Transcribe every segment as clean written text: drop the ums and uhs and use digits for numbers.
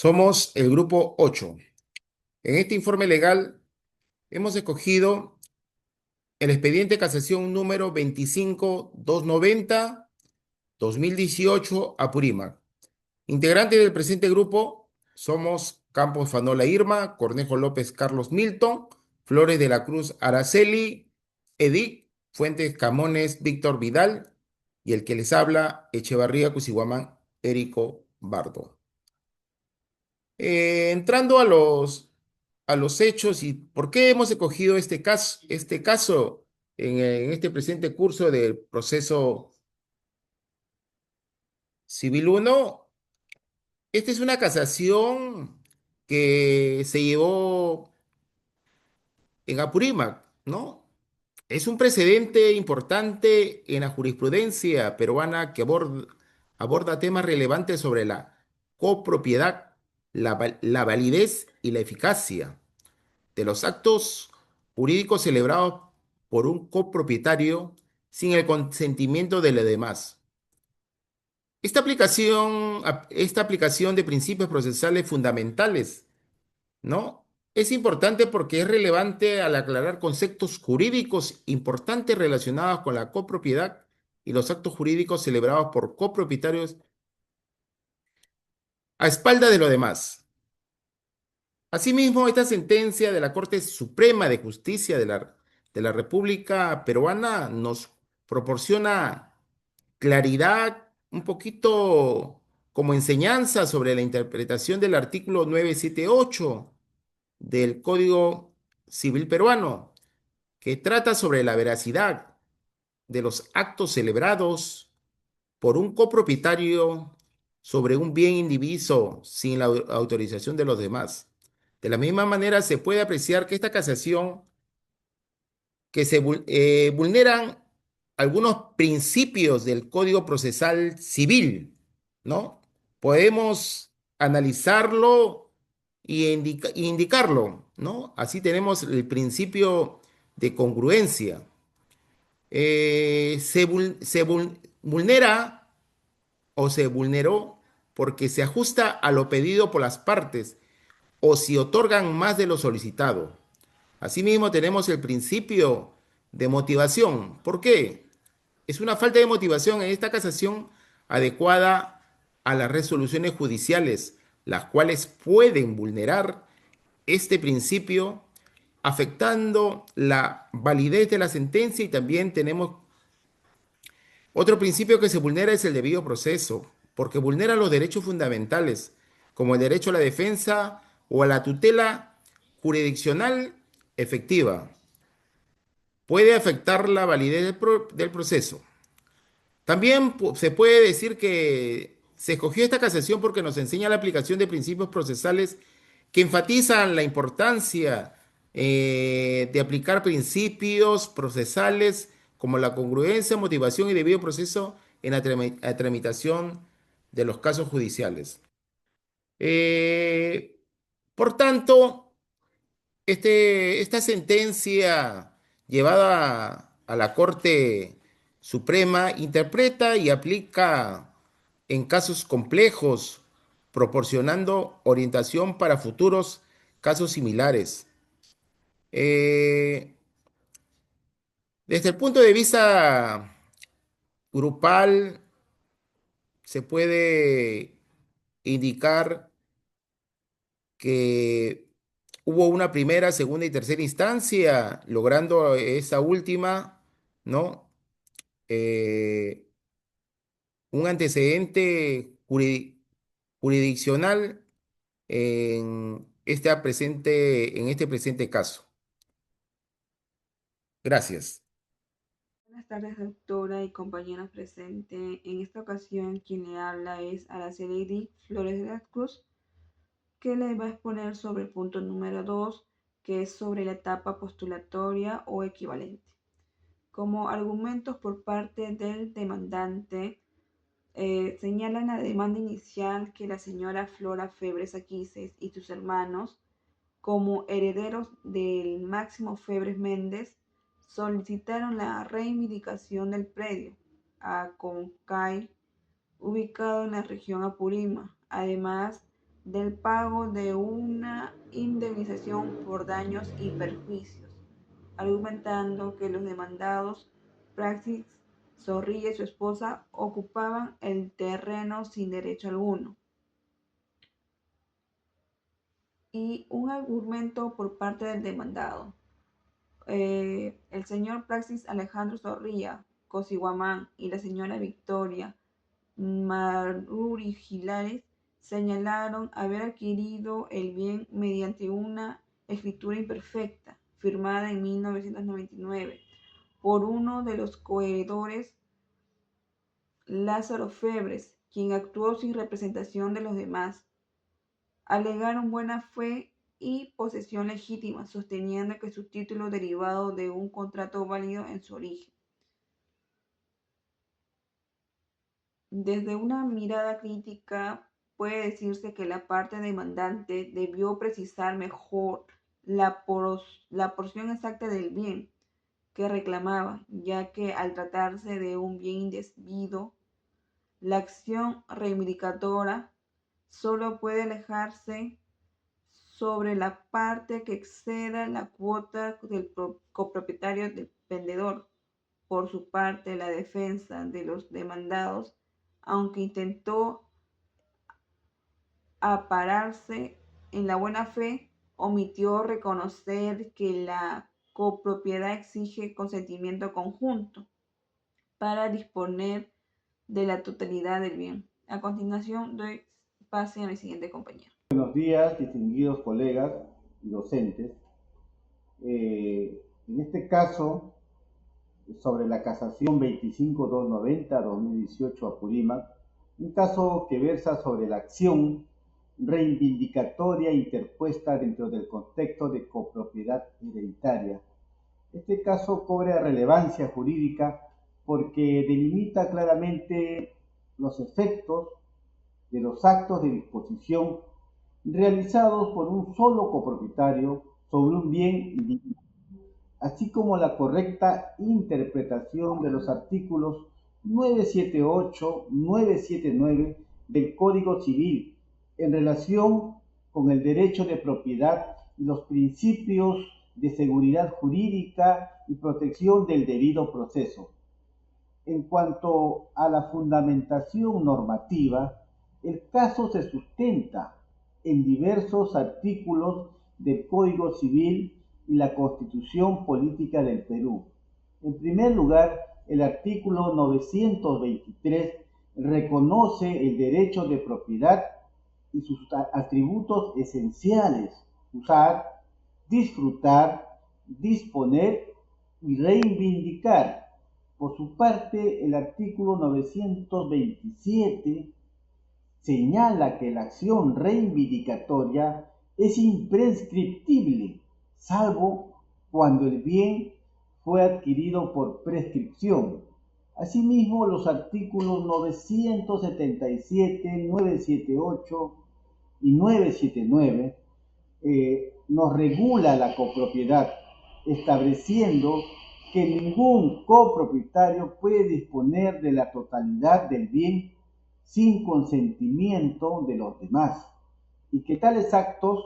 Somos el grupo 8. En este informe legal hemos escogido el expediente casación número 25290-2018 Apurímac. Integrantes del presente grupo somos Campos Fanola Irma, Cornejo López Carlos Milton, Flores de la Cruz Araceli, Edith Fuentes Camones Víctor Vidal y el que les habla Echevarría Cusihuamán Érico Bardo. Entrando a los hechos y por qué hemos escogido este caso en este presente curso del proceso civil uno. Esta es una casación que se llevó en Apurímac, ¿no? Es un precedente importante en la jurisprudencia peruana que aborda temas relevantes sobre la copropiedad, la validez y la eficacia de los actos jurídicos celebrados por un copropietario sin el consentimiento de los demás. Esta aplicación de principios procesales fundamentales, ¿no? Es importante porque es relevante al aclarar conceptos jurídicos importantes relacionados con la copropiedad y los actos jurídicos celebrados por copropietarios a espalda de los demás. Asimismo, esta sentencia de la Corte Suprema de Justicia de la República Peruana nos proporciona claridad, un poquito como enseñanza sobre la interpretación del artículo 978 del Código Civil Peruano, que trata sobre la veracidad de los actos celebrados por un copropietario sobre un bien indiviso sin la autorización de los demás. De la misma manera, se puede apreciar que esta casación que vulneran algunos principios del Código Procesal Civil, ¿no? Podemos analizarlo y indicarlo, ¿no? Así tenemos el principio de congruencia. Vulnera o se vulneró porque se ajusta a lo pedido por las partes o si otorgan más de lo solicitado. Asimismo, tenemos el principio de motivación. ¿Por qué? Es una falta de motivación en esta casación adecuada a las resoluciones judiciales, las cuales pueden vulnerar este principio, afectando la validez de la sentencia y también tenemos otro principio que se vulnera es el debido proceso, porque vulnera los derechos fundamentales, como el derecho a la defensa o a la tutela jurisdiccional efectiva. Puede afectar la validez del proceso. También se puede decir que se escogió esta casación porque nos enseña la aplicación de principios procesales que enfatizan la importancia de aplicar principios procesales como la congruencia, motivación y debido proceso en la tramitación de los casos judiciales. Eh, por tanto, esta sentencia llevada a la Corte Suprema interpreta y aplica en casos complejos, proporcionando orientación para futuros casos similares. Eh, Desde el punto de vista grupal, se puede indicar que hubo una primera, segunda y tercera instancia, logrando esa última, ¿no? eh, un antecedente jurisdiccional en este presente caso. Gracias. Buenas tardes, doctora y compañeros presentes. En esta ocasión, quien le habla es Araceli Edith Flores de la Cruz, que le va a exponer sobre el punto número 2, que es sobre la etapa postulatoria o equivalente. Como argumentos por parte del demandante, señala en la demanda inicial que la señora Flora Febres Aquises y sus hermanos, como herederos del Máximo Febres Méndez, solicitaron la reivindicación del predio a Concay, ubicado en la región Apurima, además del pago de una indemnización por daños y perjuicios, argumentando que los demandados, Praxis Zorrilla y su esposa, ocupaban el terreno sin derecho alguno. Y un argumento por parte del demandado. El señor Praxis Alejandro Zorrilla Cosiguamán y la señora Victoria Maruri Gilares señalaron haber adquirido el bien mediante una escritura imperfecta firmada en 1999 por uno de los coheredores, Lázaro Febres, quien actuó sin representación de los demás. Alegaron buena fe y posesión legítima, sosteniendo que su título derivado de un contrato válido en su origen. Desde una mirada crítica, puede decirse que la parte demandante debió precisar mejor la porción exacta del bien que reclamaba, ya que al tratarse de un bien indebido, la acción reivindicadora solo puede alejarse sobre la parte que exceda la cuota del copropietario del vendedor. Por su parte, la defensa de los demandados, aunque intentó ampararse en la buena fe, omitió reconocer que la copropiedad exige consentimiento conjunto para disponer de la totalidad del bien. A continuación, doy pase a mi siguiente compañero. Buenos días, distinguidos colegas y docentes. En este caso, sobre la casación 25290-2018 Apurímac, un caso que versa sobre la acción reivindicatoria interpuesta dentro del contexto de copropiedad hereditaria. Este caso cobra relevancia jurídica porque delimita claramente los efectos de los actos de disposición realizados por un solo copropietario sobre un bien individual, así como la correcta interpretación de los artículos 978-979 del Código Civil en relación con el derecho de propiedad y los principios de seguridad jurídica y protección del debido proceso. En cuanto a la fundamentación normativa, el caso se sustenta en diversos artículos del Código Civil y la Constitución Política del Perú. En primer lugar, el artículo 923 reconoce el derecho de propiedad y sus atributos esenciales: usar, disfrutar, disponer y reivindicar. Por su parte, el artículo 927 señala que la acción reivindicatoria es imprescriptible, salvo cuando el bien fue adquirido por prescripción. Asimismo, los artículos 977, 978 y 979 nos regula la copropiedad, estableciendo que ningún copropietario puede disponer de la totalidad del bien sin consentimiento de los demás, y que tales actos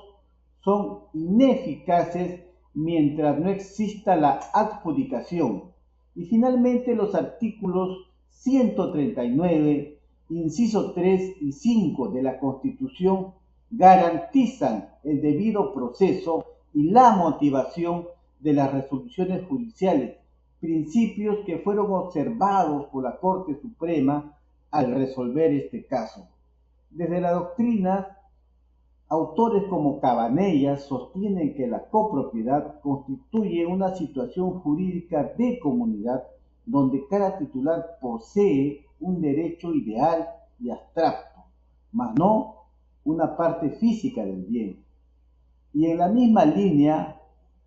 son ineficaces mientras no exista la adjudicación. Y finalmente los artículos 139, inciso 3 y 5 de la Constitución garantizan el debido proceso y la motivación de las resoluciones judiciales, principios que fueron observados por la Corte Suprema al resolver este caso. Desde la doctrina, autores como Cabanellas sostienen que la copropiedad constituye una situación jurídica de comunidad donde cada titular posee un derecho ideal y abstracto, mas no una parte física del bien. Y en la misma línea,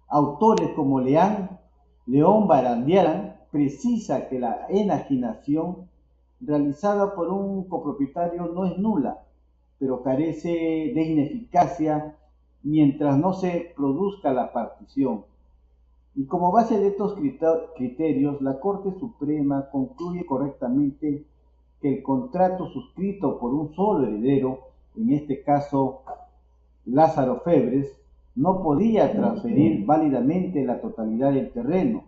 autores como León Barandiarán precisa que la enajenación realizada por un copropietario no es nula, pero carece de ineficacia mientras no se produzca la partición. Y como base de estos criterios, la Corte Suprema concluye correctamente que el contrato suscrito por un solo heredero en este caso Lázaro Febres, no podía transferir válidamente la totalidad del terreno,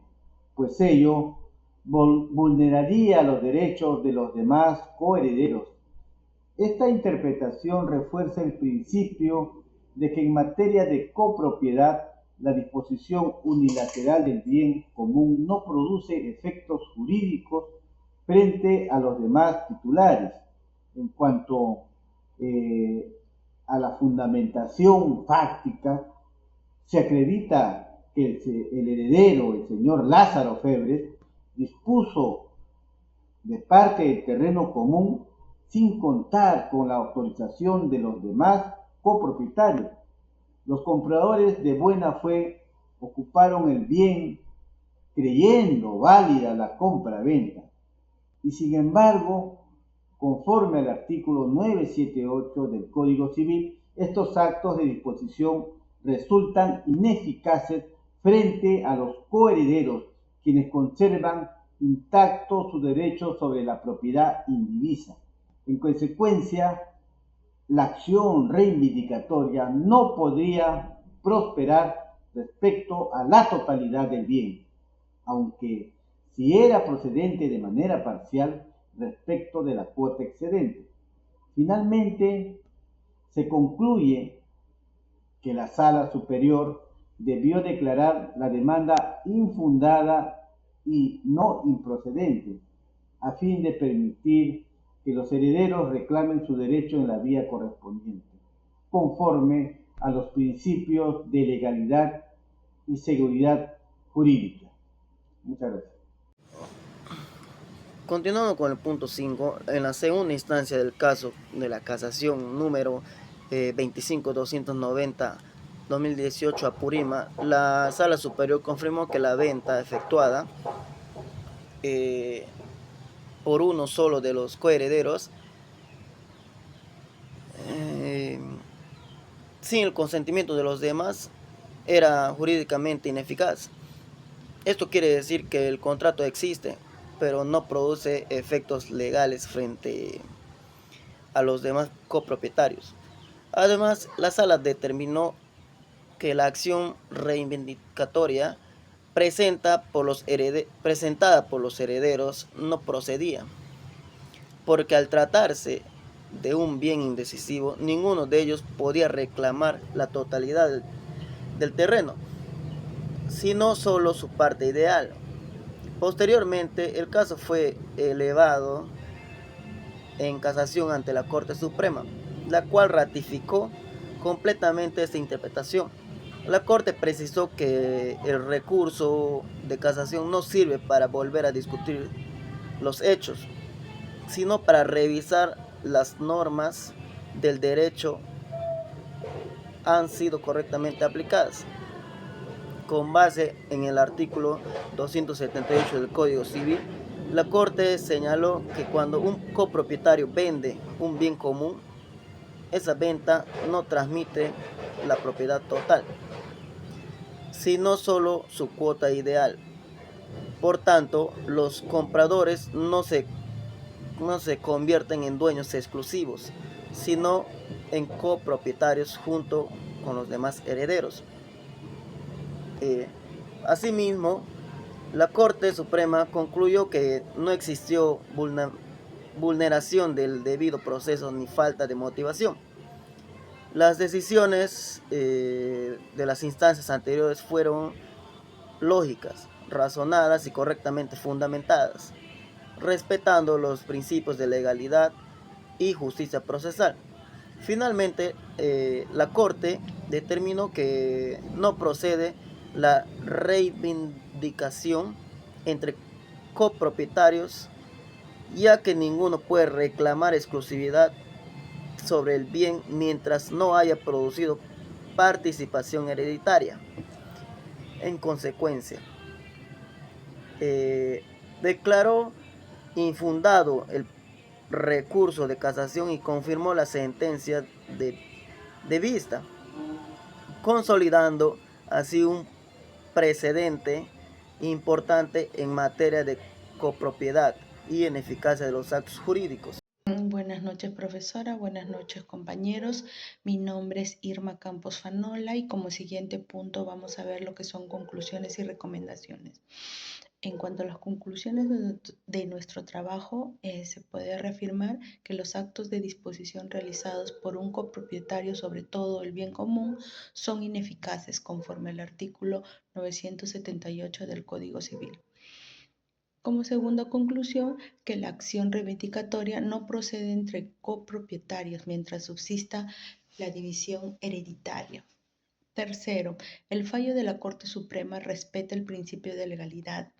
pues ello vulneraría los derechos de los demás coherederos. Esta interpretación refuerza el principio de que en materia de copropiedad, la disposición unilateral del bien común no produce efectos jurídicos frente a los demás titulares. En cuanto a la fundamentación fáctica, se acredita que el heredero, el señor Lázaro Febres, dispuso de parte del terreno común sin contar con la autorización de los demás copropietarios. Los compradores de buena fe ocuparon el bien creyendo válida la compra-venta y sin embargo, conforme al artículo 978 del Código Civil, estos actos de disposición resultan ineficaces frente a los coherederos, quienes conservan intacto su derecho sobre la propiedad indivisa. En consecuencia, la acción reivindicatoria no podría prosperar respecto a la totalidad del bien, aunque si era procedente de manera parcial respecto de la cuota excedente. Finalmente, se concluye que la Sala Superior debió declarar la demanda infundada y no improcedente, a fin de permitir que los herederos reclamen su derecho en la vía correspondiente, conforme a los principios de legalidad y seguridad jurídica. Muchas gracias. Continuando con el punto 5, en la segunda instancia del caso de la casación número 25.290/2018 Apurima, la Sala Superior confirmó que la venta efectuada por uno solo de los coherederos sin el consentimiento de los demás era jurídicamente ineficaz. Esto quiere decir que el contrato existe, pero no produce efectos legales frente a los demás copropietarios. Además, la sala determinó que la acción reivindicatoria presentada por los herederos no procedía, porque al tratarse de un bien indecisivo, ninguno de ellos podía reclamar la totalidad del terreno, sino solo su parte ideal. Posteriormente, el caso fue elevado en casación ante la Corte Suprema, la cual ratificó completamente esta interpretación. La Corte precisó que el recurso de casación no sirve para volver a discutir los hechos, sino para revisar las normas del derecho han sido correctamente aplicadas. Con base en el artículo 278 del Código Civil, la Corte señaló que cuando un copropietario vende un bien común, esa venta no transmite la propiedad total, sino solo su cuota ideal. Por tanto, los compradores no se convierten en dueños exclusivos, sino en copropietarios junto con los demás herederos. Asimismo, la Corte Suprema concluyó que no existió vulneración del debido proceso ni falta de motivación. Las decisiones de las instancias anteriores fueron lógicas, razonadas y correctamente fundamentadas, respetando los principios de legalidad y justicia procesal. Finalmente, la Corte determinó que no procede la reivindicación entre copropietarios, ya que ninguno puede reclamar exclusividad sobre el bien mientras no haya producido participación hereditaria. En consecuencia, declaró infundado el recurso de casación y confirmó la sentencia de vista, consolidando así un precedente importante en materia de copropiedad y en eficacia de los actos jurídicos. Buenas noches. noches, profesora. Buenas noches, compañeros. Mi nombre es Irma Campos Fanola y como siguiente punto vamos a ver lo que son conclusiones y recomendaciones. En cuanto a las conclusiones de nuestro trabajo, se puede reafirmar que los actos de disposición realizados por un copropietario sobre todo el bien común son ineficaces conforme al artículo 978 del Código Civil. Como segunda conclusión, que la acción reivindicatoria no procede entre copropietarios mientras subsista la división hereditaria. Tercero, el fallo de la Corte Suprema respeta el principio de legalidad,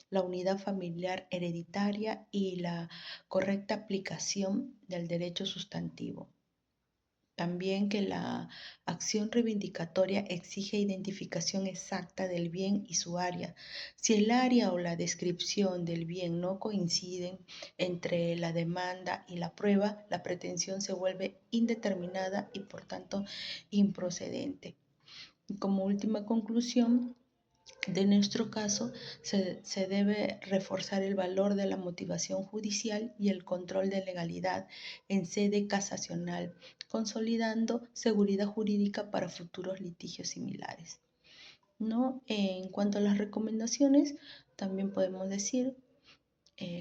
la unidad familiar hereditaria y la correcta aplicación del derecho sustantivo. También que la acción reivindicatoria exige identificación exacta del bien y su área. Si el área o la descripción del bien no coinciden entre la demanda y la prueba, la pretensión se vuelve indeterminada y por tanto improcedente. Y como última conclusión, de nuestro caso, se debe reforzar el valor de la motivación judicial y el control de legalidad en sede casacional, consolidando seguridad jurídica para futuros litigios similares. ¿No? En cuanto a las recomendaciones, también podemos decir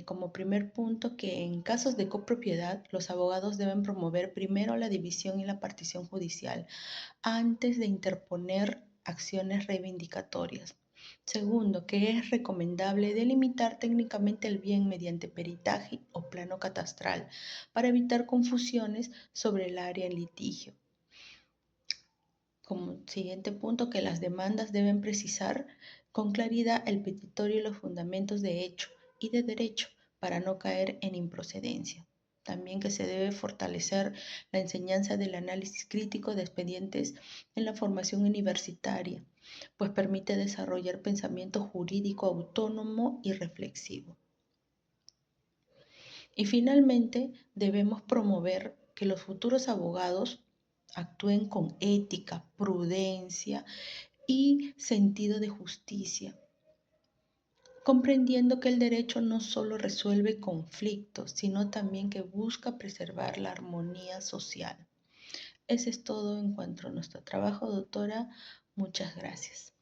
como primer punto que en casos de copropiedad los abogados deben promover primero la división y la partición judicial antes de interponer acciones reivindicatorias. Segundo, que es recomendable delimitar técnicamente el bien mediante peritaje o plano catastral para evitar confusiones sobre el área en litigio. Como siguiente punto, que las demandas deben precisar con claridad el petitorio y los fundamentos de hecho y de derecho para no caer en improcedencia. También que se debe fortalecer la enseñanza del análisis crítico de expedientes en la formación universitaria, pues permite desarrollar pensamiento jurídico autónomo y reflexivo. Y finalmente, debemos promover que los futuros abogados actúen con ética, prudencia y sentido de justicia, comprendiendo que el derecho no solo resuelve conflictos, sino también que busca preservar la armonía social. Eso es todo en cuanto a nuestro trabajo, doctora. Muchas gracias.